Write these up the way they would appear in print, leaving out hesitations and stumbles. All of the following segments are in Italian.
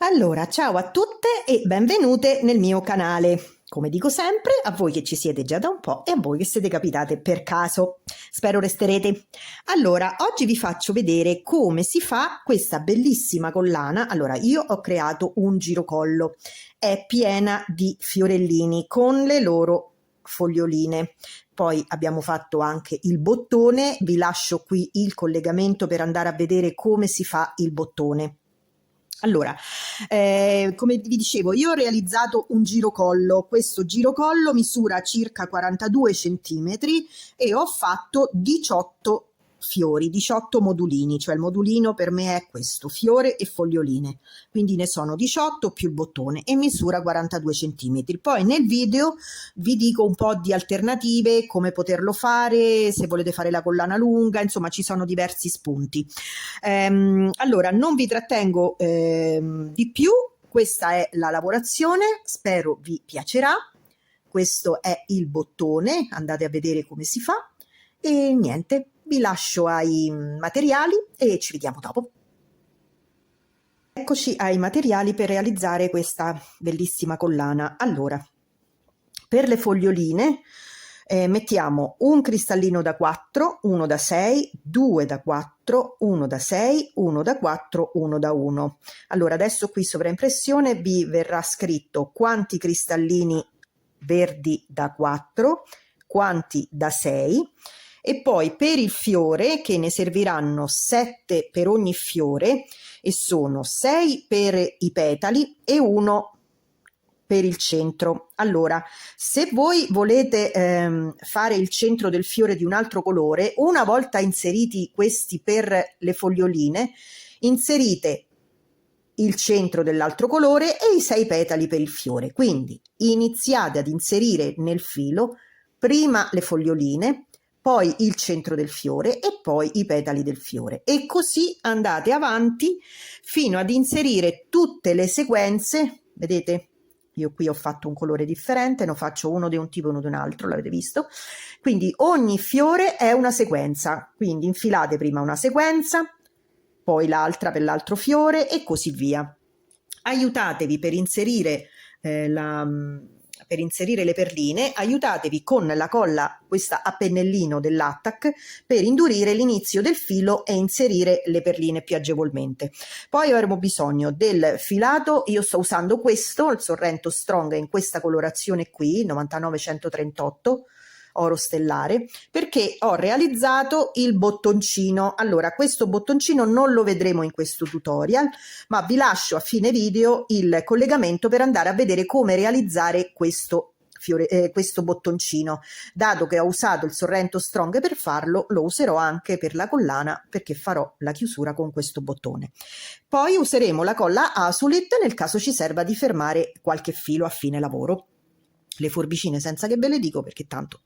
Allora, ciao a tutte e benvenute nel mio canale. Come dico sempre, a voi che ci siete già da un po' e a voi che siete capitate per caso. Spero resterete. Allora, oggi vi faccio vedere come si fa questa bellissima collana. Allora, io ho creato un girocollo. È piena di fiorellini con le loro foglioline. Poi abbiamo fatto anche il bottone. Vi lascio qui il collegamento per andare a vedere come si fa il bottone. Allora, come vi dicevo, io ho realizzato un girocollo. Questo girocollo misura circa 42 centimetri e ho fatto 18 fiori, 18 modulini, cioè il modulino per me è questo, fiore e foglioline, quindi ne sono 18 più il bottone e misura 42 centimetri. Poi nel video vi dico un po' di alternative, come poterlo fare, se volete fare la collana lunga, insomma ci sono diversi spunti. Allora, non vi trattengo di più, questa è la lavorazione, spero vi piacerà. Questo è il bottone, andate a vedere come si fa e niente, vi lascio ai materiali e ci vediamo dopo. Eccoci ai materiali per realizzare questa bellissima collana. Allora, per le foglioline mettiamo un cristallino da 4, uno da 6, 2 da 4, uno da 6, uno da 4, uno da 1. Allora adesso qui sovraimpressione vi verrà scritto quanti cristallini verdi da 4, quanti da 6 e poi per il fiore, che ne serviranno 7 per ogni fiore e sono 6 per i petali e 1 per il centro. Allora, se voi volete fare il centro del fiore di un altro colore, una volta inseriti questi per le foglioline, inserite il centro dell'altro colore e i 6 petali per il fiore. Quindi iniziate ad inserire nel filo prima le foglioline, poi il centro del fiore e poi i petali del fiore, e così andate avanti fino ad inserire tutte le sequenze. Vedete? Io qui ho fatto un colore differente, ne faccio uno di un tipo e uno di un altro, l'avete visto? Quindi ogni fiore è una sequenza, quindi infilate prima una sequenza, poi l'altra per l'altro fiore e così via. Aiutatevi per inserire le perline, aiutatevi con la colla, questa a pennellino dell'Attack, per indurire l'inizio del filo e inserire le perline più agevolmente. Poi avremo bisogno del filato, io sto usando questo, il Sorrento Strong, in questa colorazione qui, 99138, oro stellare, perché ho realizzato il bottoncino. Allora, questo bottoncino non lo vedremo in questo tutorial, ma vi lascio a fine video il collegamento per andare a vedere come realizzare questo bottoncino. Dato che ho usato il Sorrento Strong per farlo, lo userò anche per la collana, perché farò la chiusura con questo bottone. Poi useremo la colla Azulit nel caso ci serva di fermare qualche filo a fine lavoro. Le forbicine senza che ve le dico, perché tanto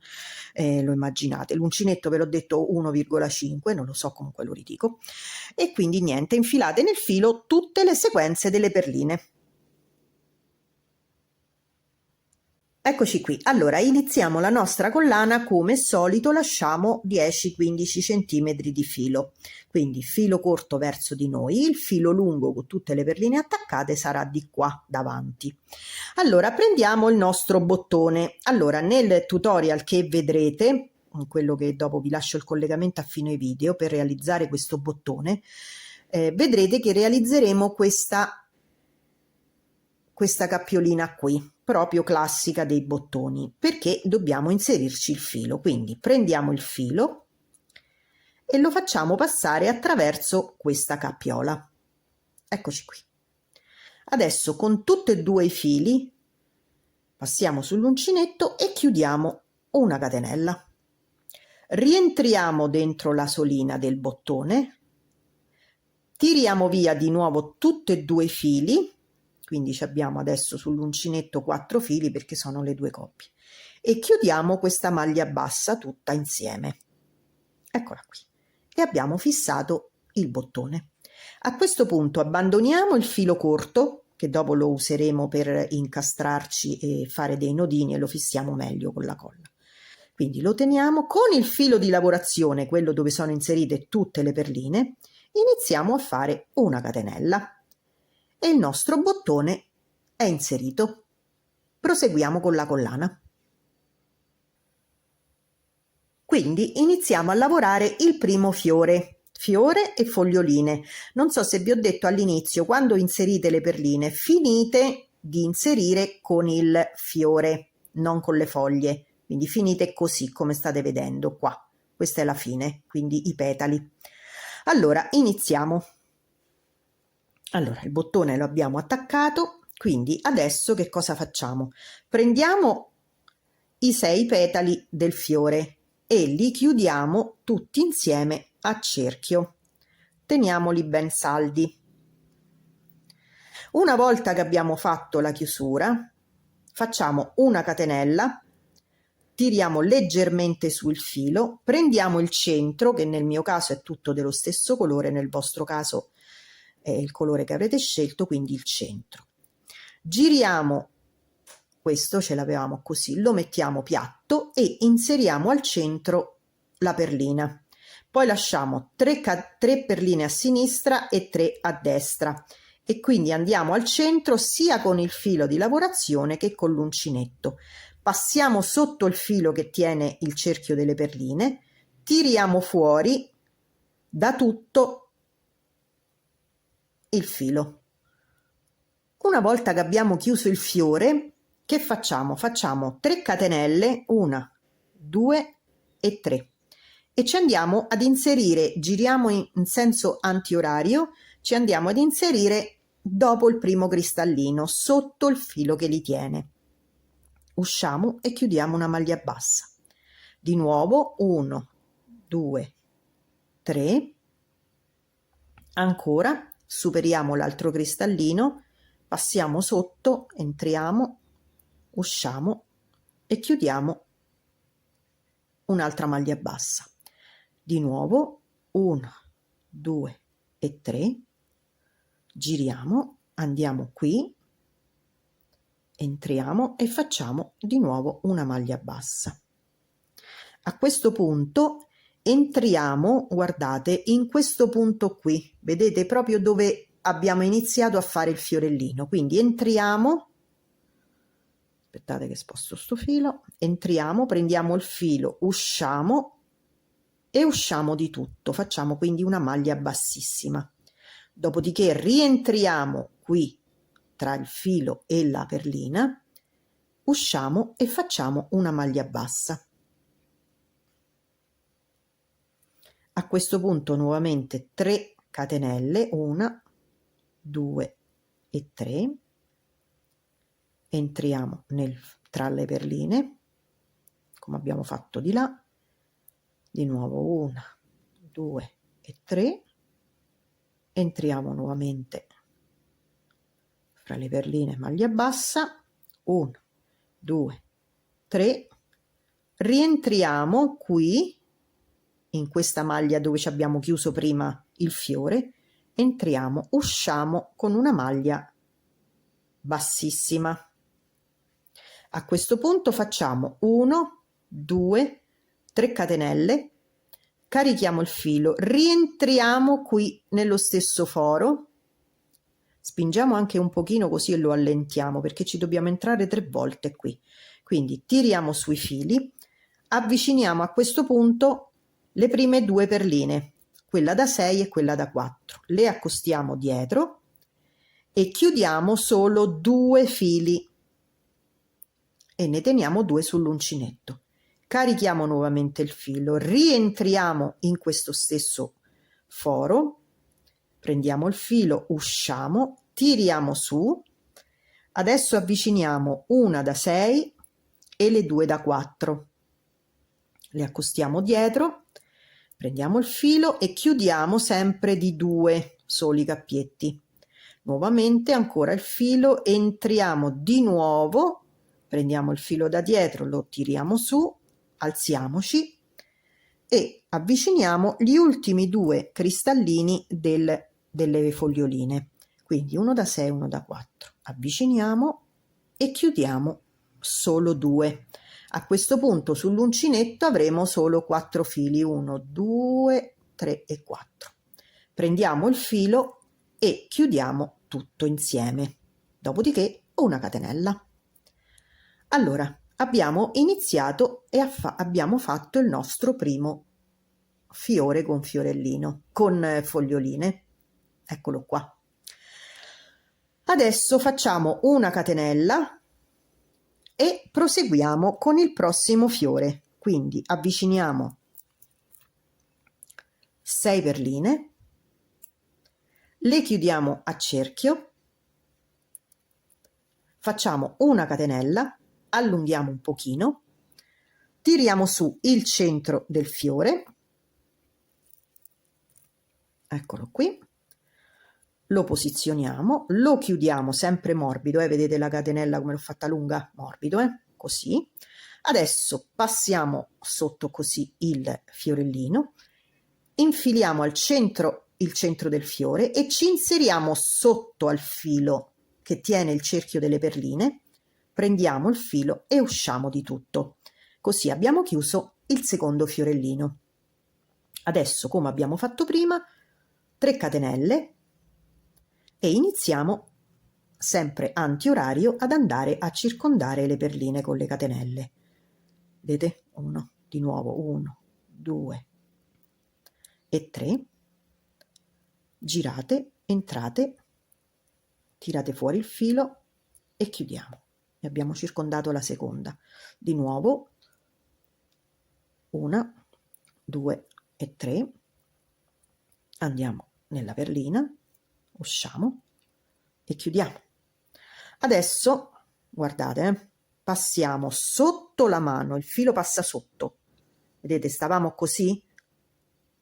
lo immaginate. L'uncinetto ve l'ho detto 1,5, non lo so, comunque lo ridico. E quindi niente, infilate nel filo tutte le sequenze delle perline. Eccoci qui. Allora iniziamo la nostra collana. Come solito lasciamo 10-15 cm di filo, quindi filo corto verso di noi, il filo lungo con tutte le perline attaccate sarà di qua davanti. Allora prendiamo il nostro bottone. Allora nel tutorial che vedrete, quello che dopo vi lascio il collegamento a fine video, per realizzare questo bottone, vedrete che realizzeremo questa cappiolina qui, proprio classica dei bottoni, perché dobbiamo inserirci il filo. Quindi prendiamo il filo e lo facciamo passare attraverso questa cappiola. Eccoci qui. Adesso con tutti e due i fili passiamo sull'uncinetto e chiudiamo una catenella. Rientriamo dentro la solina del bottone, tiriamo via di nuovo tutti e due i fili, quindi abbiamo adesso sull'uncinetto 4 fili perché sono le due coppie, e chiudiamo questa maglia bassa tutta insieme. Eccola qui, e abbiamo fissato il bottone. A questo punto abbandoniamo il filo corto, che dopo lo useremo per incastrarci e fare dei nodini, e lo fissiamo meglio con la colla. Quindi lo teniamo con il filo di lavorazione, quello dove sono inserite tutte le perline, iniziamo a fare una catenella e il nostro bottone è inserito. Proseguiamo con la collana. Quindi iniziamo a lavorare il primo fiore e foglioline. Non so se vi ho detto all'inizio, quando inserite le perline, finite di inserire con il fiore, non con le foglie. Quindi finite così come state vedendo qua. Questa è la fine, quindi i petali. Allora, iniziamo. Allora, il bottone lo abbiamo attaccato, quindi adesso che cosa facciamo? Prendiamo i 6 petali del fiore e li chiudiamo tutti insieme a cerchio. Teniamoli ben saldi. Una volta che abbiamo fatto la chiusura, facciamo una catenella, tiriamo leggermente sul filo, prendiamo il centro, che nel mio caso è tutto dello stesso colore, nel vostro caso è il colore che avrete scelto, quindi il centro. Giriamo questo, ce l'avevamo così, lo mettiamo piatto e inseriamo al centro la perlina. Poi lasciamo 3 perline a sinistra e 3 a destra e quindi andiamo al centro sia con il filo di lavorazione che con l'uncinetto. Passiamo sotto il filo che tiene il cerchio delle perline, tiriamo fuori da tutto il filo. Una volta che abbiamo chiuso il fiore, che facciamo? Facciamo 3 catenelle, 1, 2 e 3 e ci andiamo ad inserire, giriamo in senso antiorario, ci andiamo ad inserire dopo il primo cristallino, sotto il filo che li tiene. Usciamo e chiudiamo una maglia bassa. Di nuovo 1, 2, 3, ancora superiamo l'altro cristallino, passiamo sotto, entriamo, usciamo e chiudiamo un'altra maglia bassa. Di nuovo 1, 2 e 3, giriamo, andiamo qui, entriamo e facciamo di nuovo una maglia bassa. A questo punto entriamo, guardate, in questo punto qui, vedete proprio dove abbiamo iniziato a fare il fiorellino, quindi entriamo, aspettate che sposto sto filo, entriamo, prendiamo il filo, usciamo e usciamo di tutto, facciamo quindi una maglia bassissima, dopodiché rientriamo qui tra il filo e la perlina, usciamo e facciamo una maglia bassa. A questo punto nuovamente 3 catenelle, 1, 2 e 3, entriamo tra le perline come abbiamo fatto di là, di nuovo 1, 2 e 3, entriamo nuovamente fra le perline, maglia bassa, 1, 2, 3, rientriamo qui in questa maglia dove ci abbiamo chiuso prima il fiore, entriamo, usciamo con una maglia bassissima. A questo punto facciamo 1, 2, 3 catenelle, carichiamo il filo, rientriamo qui nello stesso foro, spingiamo anche un pochino così e lo allentiamo perché ci dobbiamo entrare 3 volte qui, quindi tiriamo sui fili, avviciniamo a questo punto le prime 2 perline, quella da 6 e quella da 4, le accostiamo dietro e chiudiamo solo 2 fili e ne teniamo 2 sull'uncinetto. Carichiamo nuovamente il filo, rientriamo in questo stesso foro, prendiamo il filo, usciamo, tiriamo su, adesso avviciniamo una da 6 e le 2 da 4, le accostiamo dietro, prendiamo il filo e chiudiamo sempre di 2 soli cappietti. Nuovamente ancora il filo, entriamo di nuovo, prendiamo il filo da dietro, lo tiriamo su, alziamoci e avviciniamo gli ultimi 2 cristallini delle foglioline, quindi uno da 6 uno da 4, avviciniamo e chiudiamo solo 2. A questo punto sull'uncinetto avremo solo 4 fili, 1, 2, 3 e 4. Prendiamo il filo e chiudiamo tutto insieme, dopodiché una catenella. Allora, abbiamo iniziato e abbiamo fatto il nostro primo fiore con fiorellino, con foglioline. Eccolo qua. Adesso facciamo una catenella e proseguiamo con il prossimo fiore. Quindi avviciniamo 6 perline, le chiudiamo a cerchio, facciamo una catenella, allunghiamo un pochino, tiriamo su il centro del fiore, eccolo qui, lo posizioniamo, lo chiudiamo sempre morbido, vedete la catenella come l'ho fatta lunga? Morbido, così. Adesso passiamo sotto così il fiorellino, infiliamo al centro il centro del fiore e ci inseriamo sotto al filo che tiene il cerchio delle perline, prendiamo il filo e usciamo di tutto. Così abbiamo chiuso il secondo fiorellino. Adesso, come abbiamo fatto prima, 3 catenelle e iniziamo sempre antiorario ad andare a circondare le perline con le catenelle. Vedete? 1, di nuovo 1, 2 e 3. Girate, entrate, tirate fuori il filo e chiudiamo. E abbiamo circondato la seconda. Di nuovo 1, 2 e 3. Andiamo nella perlina, usciamo e chiudiamo. Adesso, guardate, passiamo sotto la mano, il filo passa sotto. Vedete, stavamo così?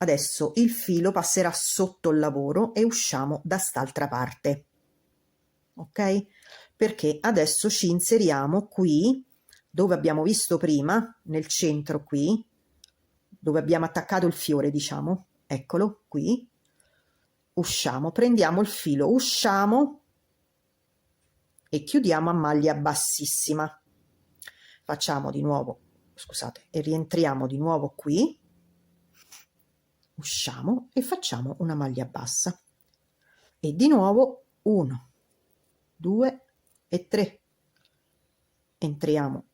Adesso il filo passerà sotto il lavoro e usciamo da st'altra parte. Ok? Perché adesso ci inseriamo qui, dove abbiamo visto prima, nel centro qui, dove abbiamo attaccato il fiore, diciamo. Eccolo, qui. Usciamo, prendiamo il filo, usciamo e chiudiamo a maglia bassissima. Facciamo di nuovo, scusate, e rientriamo di nuovo qui, usciamo e facciamo una maglia bassa. E di nuovo 1, 2 e 3. Entriamo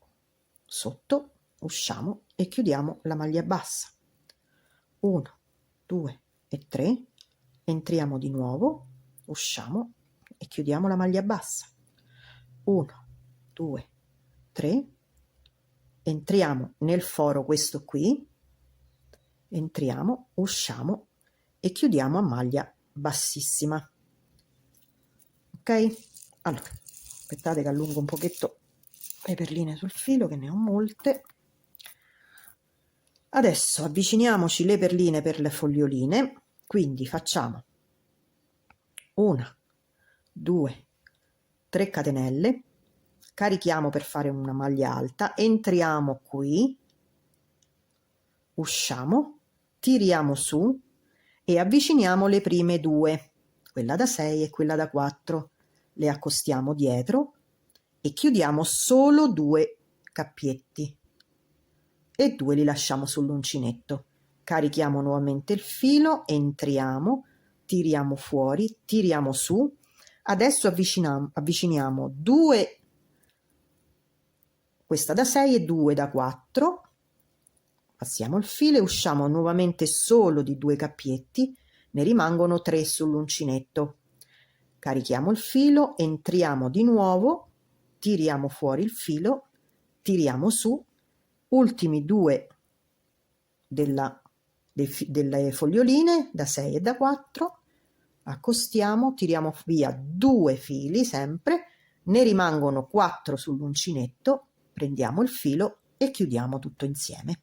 sotto, usciamo e chiudiamo la maglia bassa. 1, 2 e 3. Entriamo di nuovo, usciamo e chiudiamo la maglia bassa. 1, 2, 3. Entriamo nel foro questo qui, entriamo, usciamo e chiudiamo a maglia bassissima. Ok? Allora, aspettate che allungo un pochetto le perline sul filo, che ne ho molte. Adesso avviciniamoci le perline per le foglioline, quindi facciamo 1, 2, 3 catenelle, carichiamo per fare una maglia alta, entriamo qui, usciamo, tiriamo su e avviciniamo le prime 2, quella da 6 e quella da 4, le accostiamo dietro e chiudiamo solo 2 cappietti e 2 li lasciamo sull'uncinetto. Carichiamo nuovamente il filo, entriamo, tiriamo fuori, tiriamo su. Adesso avviciniamo 2, questa da 6 e 2 da 4, passiamo il filo e usciamo nuovamente solo di 2 cappietti, ne rimangono 3 sull'uncinetto. Carichiamo il filo, entriamo di nuovo, tiriamo fuori il filo, tiriamo su, ultimi 2 delle foglioline da 6 e da 4, accostiamo, tiriamo via 2 fili sempre, ne rimangono 4 sull'uncinetto, prendiamo il filo e chiudiamo tutto insieme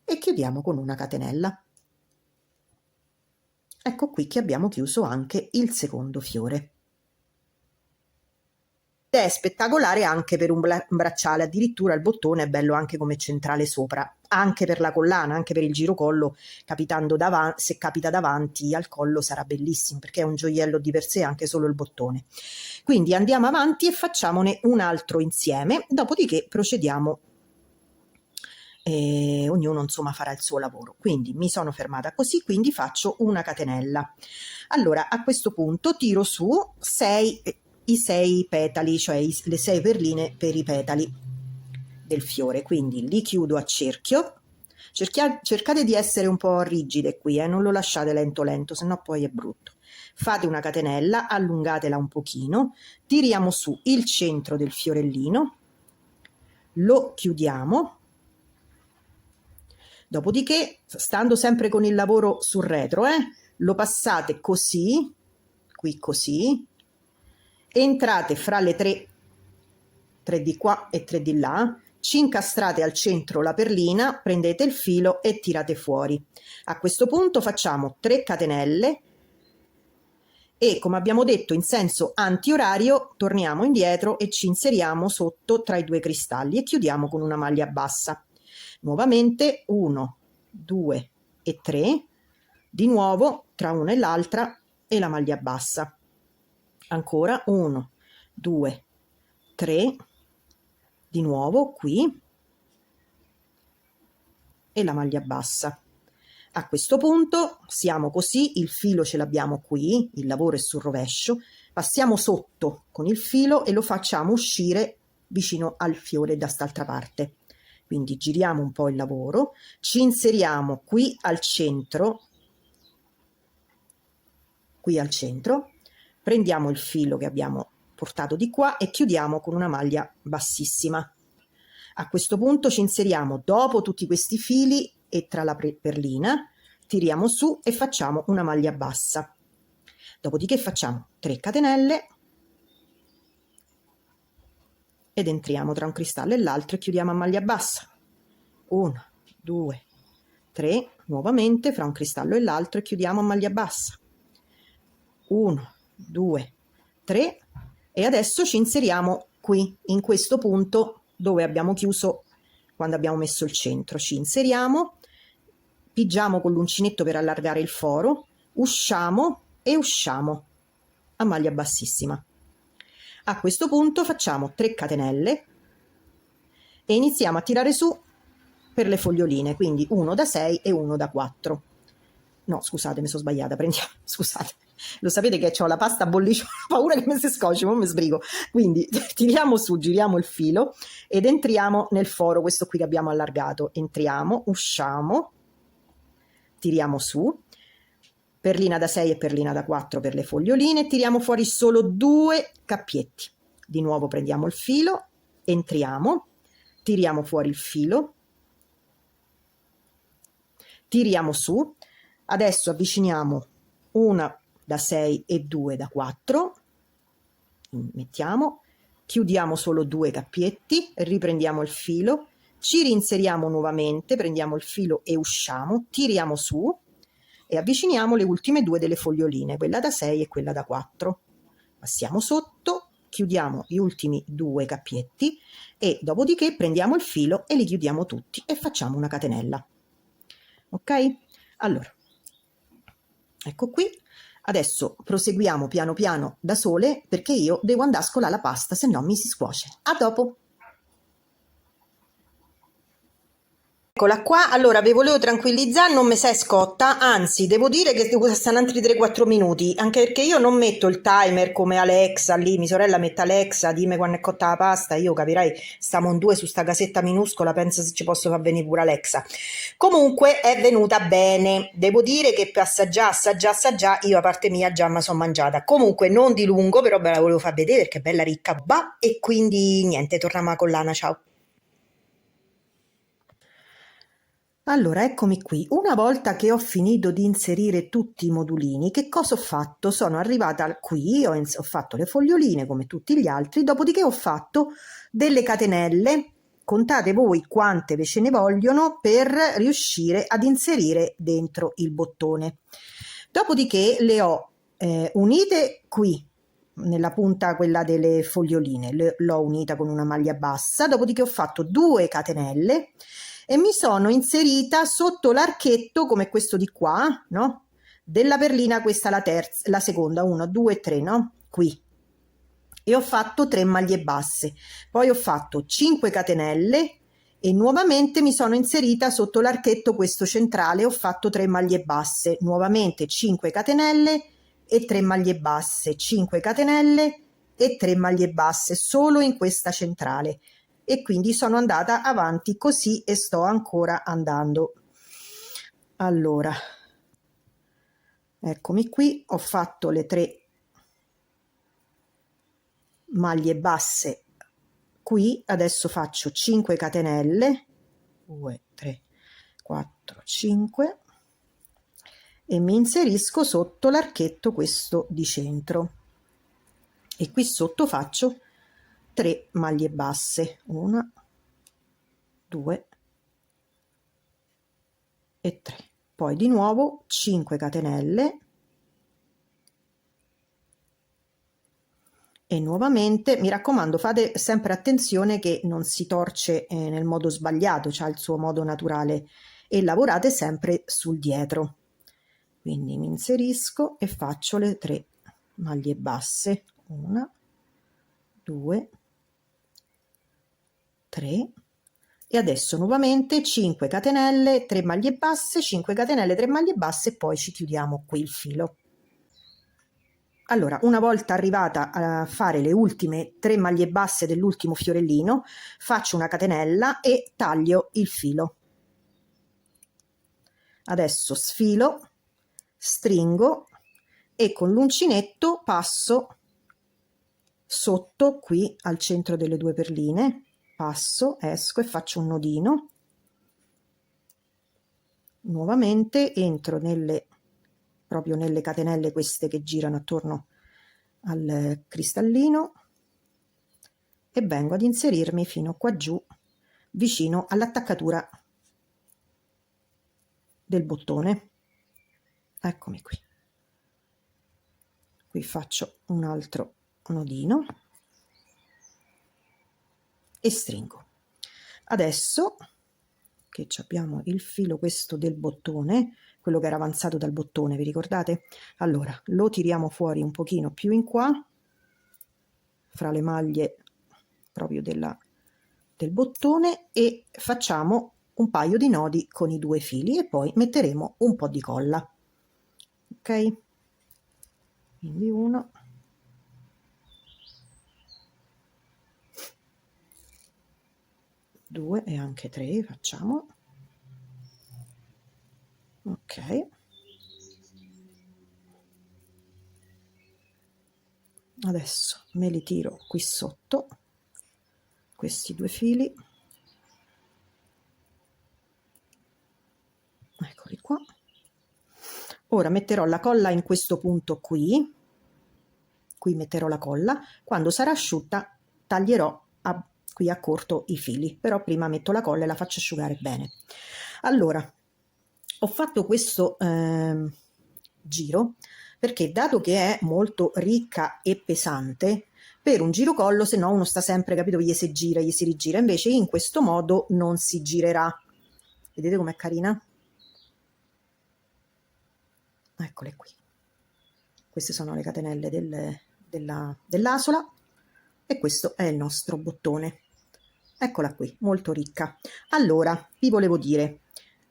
e chiudiamo con una catenella. Ecco qui che abbiamo chiuso anche il secondo fiore. È spettacolare anche per un bracciale, addirittura il bottone è bello anche come centrale sopra, anche per la collana, anche per il girocollo, se capita davanti al collo sarà bellissimo, perché è un gioiello di per sé anche solo il bottone. Quindi andiamo avanti e facciamone un altro insieme, dopodiché procediamo e ognuno insomma farà il suo lavoro. Quindi mi sono fermata così, quindi faccio una catenella. Allora a questo punto tiro su i 6 petali, cioè le 6 perline per i petali del fiore, quindi li chiudo a cerchio. Cercate di essere un po' rigide qui, non lo lasciate lento lento, sennò poi è brutto. Fate una catenella, allungatela un pochino, tiriamo su il centro del fiorellino, lo chiudiamo, dopodiché, stando sempre con il lavoro sul retro, lo passate così, qui così, entrate fra le 3 di qua e 3 di là, ci incastrate al centro la perlina, prendete il filo e tirate fuori. A questo punto facciamo 3 catenelle e, come abbiamo detto, in senso antiorario torniamo indietro e ci inseriamo sotto tra i 2 cristalli e chiudiamo con una maglia bassa. Nuovamente 1, 2 e 3, di nuovo tra una e l'altra e la maglia bassa. Ancora 1, 2, 3, di nuovo qui e la maglia bassa. A questo punto siamo così, il filo ce l'abbiamo qui, il lavoro è sul rovescio, passiamo sotto con il filo e lo facciamo uscire vicino al fiore da quest'altra parte. Quindi giriamo un po' il lavoro, ci inseriamo qui al centro, prendiamo il filo che abbiamo portato di qua e chiudiamo con una maglia bassissima. A questo punto ci inseriamo dopo tutti questi fili e tra la perlina, tiriamo su e facciamo una maglia bassa. Dopodiché facciamo 3 catenelle ed entriamo tra un cristallo e l'altro e chiudiamo a maglia bassa. 1, 2, 3, nuovamente fra un cristallo e l'altro e chiudiamo a maglia bassa. 1, 2, 3 e adesso ci inseriamo qui in questo punto dove abbiamo chiuso quando abbiamo messo il centro. Ci inseriamo, pigiamo con l'uncinetto per allargare il foro, usciamo e usciamo a maglia bassissima. A questo punto facciamo 3 catenelle e iniziamo a tirare su per le foglioline, quindi 1 da 6 e 1 da 4. No, scusate, mi sono sbagliata, scusate. Lo sapete che ho la pasta bolliciola, ho paura che mi si scocci, ma mi sbrigo. Quindi tiriamo su, giriamo il filo ed entriamo nel foro, questo qui che abbiamo allargato. Entriamo, usciamo, tiriamo su, perlina da 6 e perlina da 4 per le foglioline, tiriamo fuori solo 2 cappietti. Di nuovo prendiamo il filo, entriamo, tiriamo fuori il filo, tiriamo su, adesso avviciniamo una da 6 e 2 da 4, mettiamo, chiudiamo solo 2 cappietti, riprendiamo il filo, ci reinseriamo nuovamente, prendiamo il filo e usciamo, tiriamo su e avviciniamo le ultime 2 delle foglioline, quella da 6 e quella da 4. Passiamo sotto, chiudiamo gli ultimi 2 cappietti e dopodiché prendiamo il filo e li chiudiamo tutti e facciamo una catenella. Ok? Allora, ecco qui. Adesso proseguiamo piano piano da sole perché io devo andare a scolare la pasta, se no mi si scuoce. A dopo! Eccola qua, allora vi volevo tranquillizzare, non mi sei scotta, anzi devo dire che stanno altri 3-4 minuti, anche perché io non metto il timer come Alexa, lì mia sorella mette Alexa, dimmi quando è cotta la pasta, io capirai, stiamo in 2 su sta casetta minuscola, penso se ci posso far venire pure Alexa. Comunque è venuta bene, devo dire che per assaggiare, io a parte mia già me sono mangiata, comunque non dilungo, però ve la volevo far vedere perché è bella ricca, e quindi niente, torniamo alla collana, ciao. Allora, eccomi qui. Una volta che ho finito di inserire tutti i modulini, che cosa ho fatto? Sono arrivata qui, ho fatto le foglioline come tutti gli altri, dopodiché ho fatto delle catenelle, contate voi quante ve ce ne vogliono per riuscire ad inserire dentro il bottone. Dopodiché le ho unite qui, nella punta quella delle foglioline, l'ho unita con una maglia bassa, dopodiché ho fatto 2 catenelle e mi sono inserita sotto l'archetto come questo di qua, no? Della perlina, questa la terza, la seconda, 1, 2, 3, no? Qui. E ho fatto 3 maglie basse, poi ho fatto 5 catenelle e nuovamente mi sono inserita sotto l'archetto questo centrale, ho fatto 3 maglie basse, nuovamente 5 catenelle e 3 maglie basse, 5 catenelle e 3 maglie basse solo in questa centrale, e quindi sono andata avanti così e sto ancora andando. Allora, eccomi qui, ho fatto le 3 maglie basse qui, adesso faccio 5 catenelle, 2 3 4 5, e mi inserisco sotto l'archetto questo di centro, e qui sotto faccio 3 maglie basse, 1 2 e 3, poi di nuovo 5 catenelle e nuovamente, mi raccomando, fate sempre attenzione che non si torce nel modo sbagliato, c'ha il suo modo naturale, e lavorate sempre sul dietro. Quindi mi inserisco e faccio le 3 maglie basse, 1 2 3, e adesso nuovamente 5 catenelle, 3 maglie basse, 5 catenelle, 3 maglie basse, e poi ci chiudiamo qui il filo. Allora, una volta arrivata a fare le ultime 3 maglie basse dell'ultimo fiorellino, faccio una catenella e taglio il filo. Adesso sfilo, stringo e con l'uncinetto passo sotto qui al centro delle 2 perline, passo, esco e faccio un nodino. Nuovamente entro proprio nelle catenelle queste che girano attorno al cristallino, e vengo ad inserirmi fino qua giù vicino all'attaccatura del bottone. Eccomi qui. Qui faccio un altro nodino e stringo. Adesso che abbiamo il filo questo del bottone, quello che era avanzato dal bottone, vi ricordate? Allora lo tiriamo fuori un pochino più in qua, fra le maglie proprio del bottone, e facciamo un paio di nodi con i 2 fili e poi metteremo un po' di colla. Ok, quindi 1 2 e anche 3 facciamo. Ok, adesso me li tiro qui sotto questi 2 fili, eccoli qua. Ora metterò la colla in questo punto qui metterò la colla, quando sarà asciutta taglierò qui a corto i fili, però prima metto la colla e la faccio asciugare bene. Allora, ho fatto questo giro perché, dato che è molto ricca e pesante, per un girocollo, se no uno sta sempre, capito, gli si gira, gli si rigira, invece in questo modo non si girerà. Vedete com'è carina? Eccole qui. Queste sono le catenelle dell'asola, e questo è il nostro bottone. Eccola qui, molto ricca. Allora, vi volevo dire,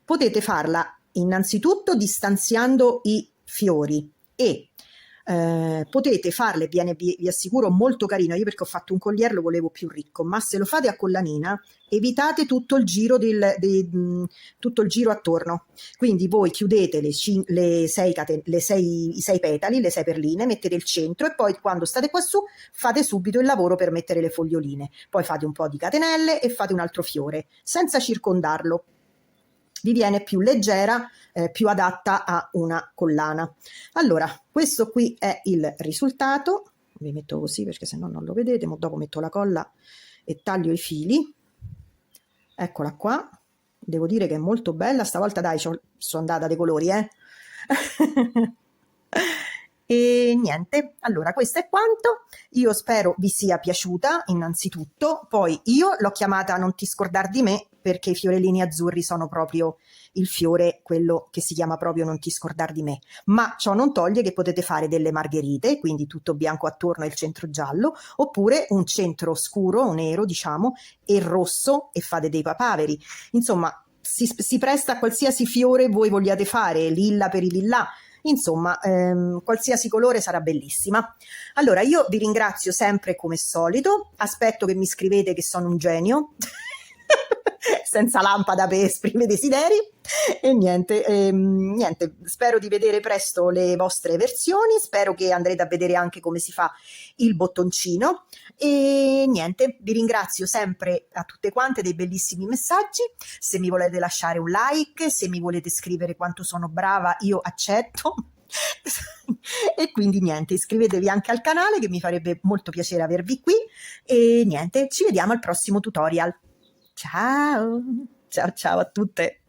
potete farla innanzitutto distanziando i fiori, e potete farle, vi assicuro, molto carino. Io, perché ho fatto un collier, lo volevo più ricco, ma se lo fate a collanina evitate tutto il giro tutto il giro attorno. Quindi voi chiudete i 6 petali, le 6 perline, mettete il centro, e poi quando state qua su fate subito il lavoro per mettere le foglioline, poi fate un po' di catenelle e fate un altro fiore senza circondarlo, vi viene più leggera, più adatta a una collana. Allora, questo qui è il risultato. Vi metto così perché se no non lo vedete, ma dopo metto la colla e taglio i fili. Eccola qua, devo dire che è molto bella stavolta, dai, sono andata dei colori, E niente, allora questo è quanto. Io spero vi sia piaciuta innanzitutto, poi io l'ho chiamata Non ti scordar di me perché i fiorellini azzurri sono proprio il fiore, quello che si chiama proprio Non ti scordar di me, ma ciò non toglie che potete fare delle margherite, quindi tutto bianco attorno e il centro giallo, oppure un centro scuro o nero, diciamo, e rosso, e fate dei papaveri. Insomma, si presta a qualsiasi fiore voi vogliate fare, lilla per i lillà, insomma, qualsiasi colore sarà bellissima. Allora, io vi ringrazio sempre come solito, aspetto che mi scrivete che sono un genio, senza lampada per esprimere desideri, e niente, spero di vedere presto le vostre versioni, spero che andrete a vedere anche come si fa il bottoncino, e niente, vi ringrazio sempre a tutte quante dei bellissimi messaggi. Se mi volete lasciare un like, se mi volete scrivere quanto sono brava, io accetto. E quindi niente, iscrivetevi anche al canale che mi farebbe molto piacere avervi qui, e niente, ci vediamo al prossimo tutorial. Ciao, ciao ciao a tutte.